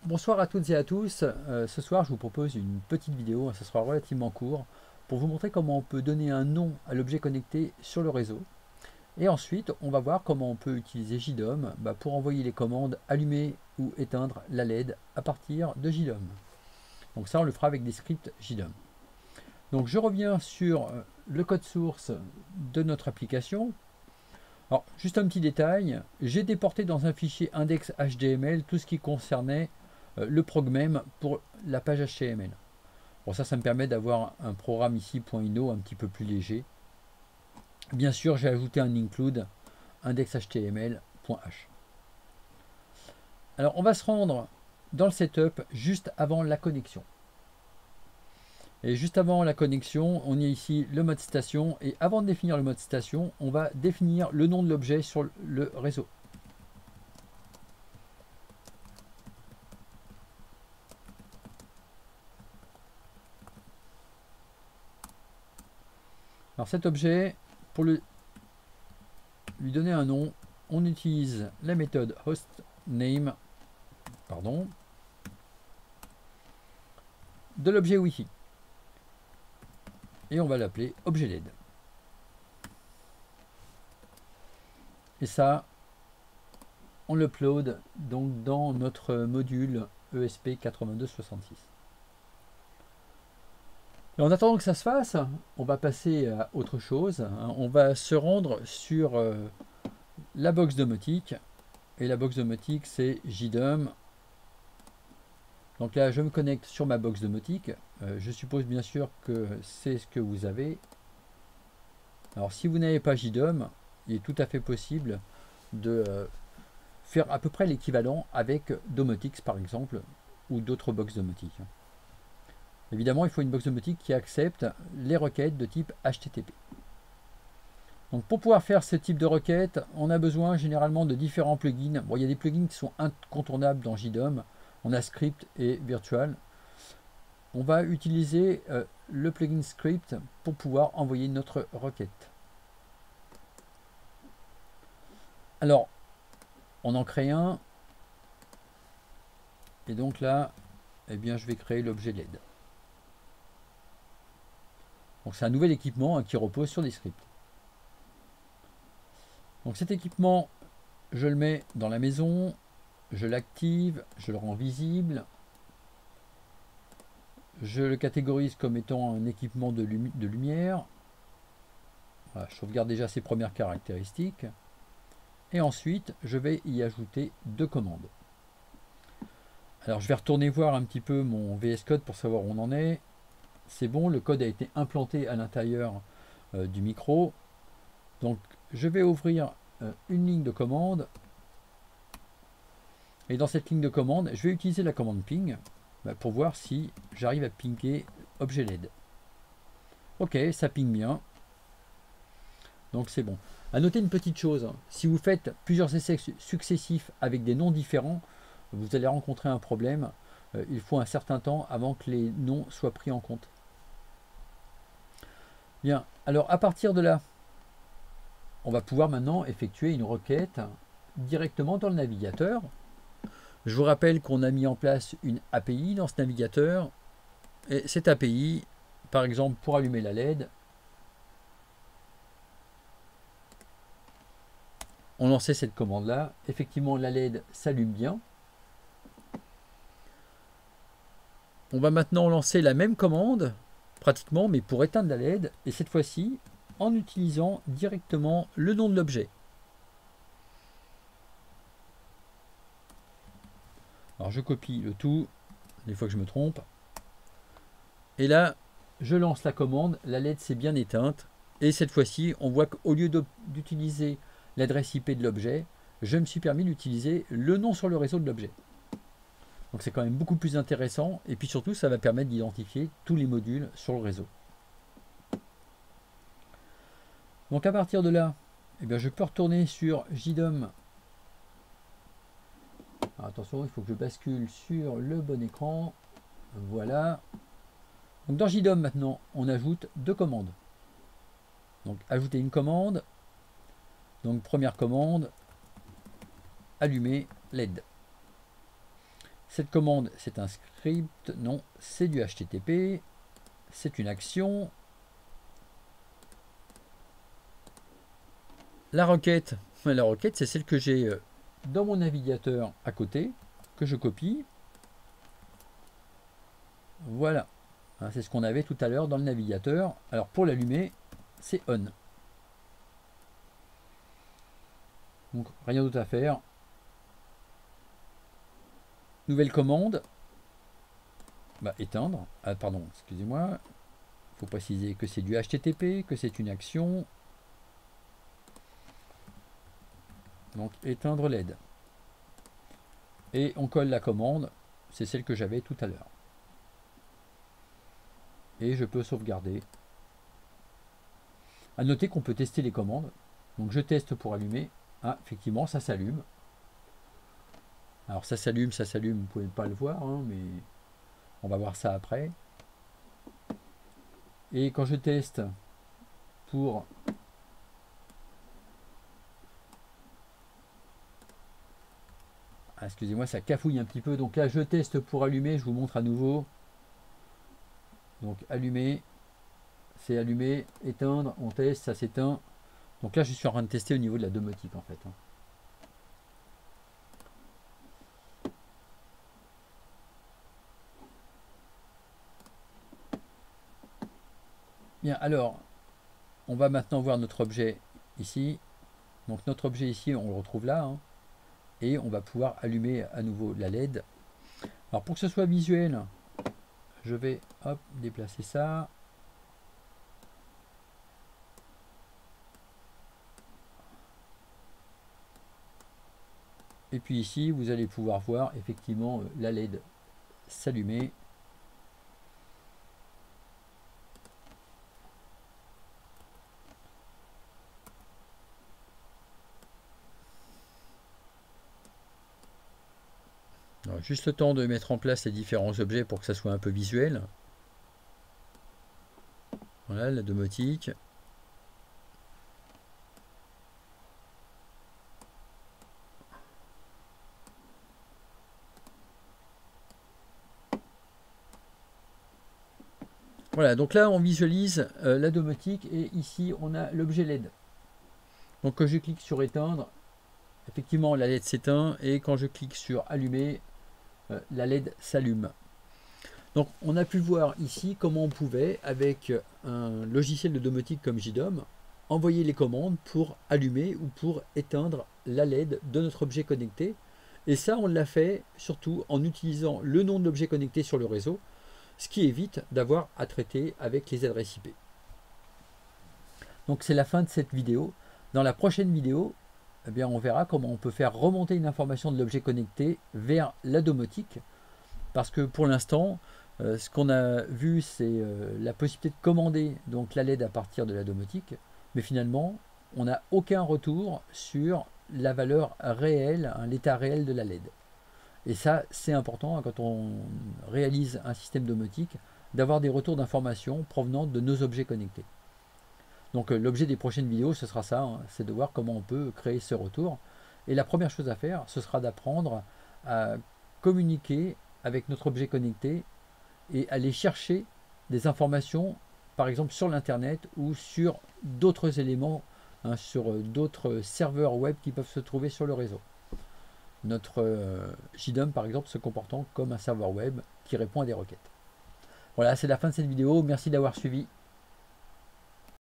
Bonsoir à toutes et à tous. Ce soir, je vous propose une petite vidéo, ça sera relativement court, pour vous montrer comment on peut donner un nom à l'objet connecté sur le réseau. Et ensuite, on va voir comment on peut utiliser JDOM pour envoyer les commandes allumer ou éteindre la LED à partir de JDOM. Donc ça, on le fera avec des scripts JDOM. Donc je reviens sur le code source de notre application. Alors, juste un petit détail, j'ai déporté dans un fichier index.html tout ce qui concernait le progmem pour la page HTML. Bon, ça me permet d'avoir un programme ici .ino un petit peu plus léger. Bien sûr, j'ai ajouté un include index.html.h. Alors, on va se rendre dans le setup juste avant la connexion. Et juste avant la connexion, on y a ici le mode station. Et avant de définir le mode station, on va définir le nom de l'objet sur le réseau. Alors cet objet, pour lui donner un nom, on utilise la méthode hostName de l'objet Wi-Fi. Et on va l'appeler objet LED. Et ça, on l'upload donc dans notre module ESP8266. Et en attendant que ça se fasse, on va passer à autre chose. On va se rendre sur la box domotique. Et la box domotique, c'est JDOM. Donc là, je me connecte sur ma box domotique. Je suppose bien sûr que c'est ce que vous avez. Alors si vous n'avez pas JDOM, il est tout à fait possible de faire à peu près l'équivalent avec Domotix par exemple, ou d'autres box domotiques. Évidemment, il faut une box domotique qui accepte les requêtes de type HTTP. Donc pour pouvoir faire ce type de requête, on a besoin généralement de différents plugins. Bon, il y a des plugins qui sont incontournables dans JDOM. On a Script et Virtual. On va utiliser le plugin Script pour pouvoir envoyer notre requête. Alors, on en crée un. Et donc là, eh bien, je vais créer l'objet LED. Donc c'est un nouvel équipement qui repose sur des scripts. Donc cet équipement, je le mets dans la maison, je l'active, je le rends visible, je le catégorise comme étant un équipement de lumière. Voilà, je sauvegarde déjà ses premières caractéristiques. Et ensuite, je vais y ajouter deux commandes. Alors je vais retourner voir un petit peu mon VS Code pour savoir où on en est. C'est bon, le code a été implanté à l'intérieur du micro. Donc je vais ouvrir une ligne de commande. Et dans cette ligne de commande, je vais utiliser la commande ping pour voir si j'arrive à pinguer objet LED. Ok, ça ping bien. Donc c'est bon. À noter une petite chose, si vous faites plusieurs essais successifs avec des noms différents, vous allez rencontrer un problème. Il faut un certain temps avant que les noms soient pris en compte. Bien, alors à partir de là, on va pouvoir maintenant effectuer une requête directement dans le navigateur. Je vous rappelle qu'on a mis en place une API dans ce navigateur. Et cette API, par exemple pour allumer la LED, on lançait cette commande là. Effectivement, la LED s'allume bien. On va maintenant lancer la même commande, pratiquement, mais pour éteindre la LED. Et cette fois-ci, en utilisant directement le nom de l'objet. Alors je copie le tout, des fois que je me trompe. Et là, je lance la commande, la LED s'est bien éteinte. Et cette fois-ci, on voit qu'au lieu d'utiliser l'adresse IP de l'objet, je me suis permis d'utiliser le nom sur le réseau de l'objet. Donc c'est quand même beaucoup plus intéressant. Et puis surtout, ça va permettre d'identifier tous les modules sur le réseau. Donc à partir de là, eh bien, je peux retourner sur JDOM. Alors, attention, il faut que je bascule sur le bon écran. Voilà. Donc dans JDOM maintenant, on ajoute deux commandes. Donc ajouter une commande. Donc première commande, allumer LED. Cette commande, c'est un script, non, c'est du HTTP, c'est une action. La requête, c'est celle que j'ai dans mon navigateur à côté, que je copie. Voilà, c'est ce qu'on avait tout à l'heure dans le navigateur. Alors pour l'allumer, c'est on. Donc rien d'autre à faire. Nouvelle commande. Éteindre. Ah, pardon, excusez-moi. Il faut préciser que c'est du HTTP, que c'est une action. Donc éteindre LED. Et on colle la commande. C'est celle que j'avais tout à l'heure. Et je peux sauvegarder. À noter qu'on peut tester les commandes. Donc je teste pour allumer. Ah, effectivement, ça s'allume. Alors ça s'allume, vous pouvez pas le voir, mais on va voir ça après. Et quand je teste pour excusez-moi, ça cafouille un petit peu. Donc là, je teste pour allumer, je vous montre à nouveau. Donc allumer, c'est allumer, éteindre, on teste, ça s'éteint. Donc là, je suis en train de tester au niveau de la domotique en fait. Bien, alors, on va maintenant voir notre objet ici. Donc notre objet ici, on le retrouve là. Et on va pouvoir allumer à nouveau la LED. Alors pour que ce soit visuel, je vais déplacer ça. Et puis ici, vous allez pouvoir voir effectivement la LED s'allumer. Alors, juste le temps de mettre en place les différents objets pour que ça soit un peu visuel. Voilà la domotique. Voilà, donc là on visualise la domotique et ici on a l'objet LED. Donc quand je clique sur éteindre, effectivement la LED s'éteint et quand je clique sur allumer, la LED s'allume. Donc on a pu voir ici comment on pouvait, avec un logiciel de domotique comme JDOM, envoyer les commandes pour allumer ou pour éteindre la LED de notre objet connecté. Et ça on l'a fait surtout en utilisant le nom de l'objet connecté sur le réseau, ce qui évite d'avoir à traiter avec les adresses IP. Donc c'est la fin de cette vidéo. Dans la prochaine vidéo, on verra comment on peut faire remonter une information de l'objet connecté vers la domotique. Parce que pour l'instant, ce qu'on a vu, c'est la possibilité de commander donc la LED à partir de la domotique. Mais finalement, on n'a aucun retour sur la valeur réelle, l'état réel de la LED. Et ça, c'est important quand on réalise un système domotique, d'avoir des retours d'informations provenant de nos objets connectés. Donc l'objet des prochaines vidéos, ce sera ça, c'est de voir comment on peut créer ce retour. Et la première chose à faire, ce sera d'apprendre à communiquer avec notre objet connecté et aller chercher des informations, par exemple sur l'internet ou sur d'autres éléments, sur d'autres serveurs web qui peuvent se trouver sur le réseau. Notre JDOM par exemple se comportant comme un serveur web qui répond à des requêtes. Voilà, c'est la fin de cette vidéo, merci d'avoir suivi.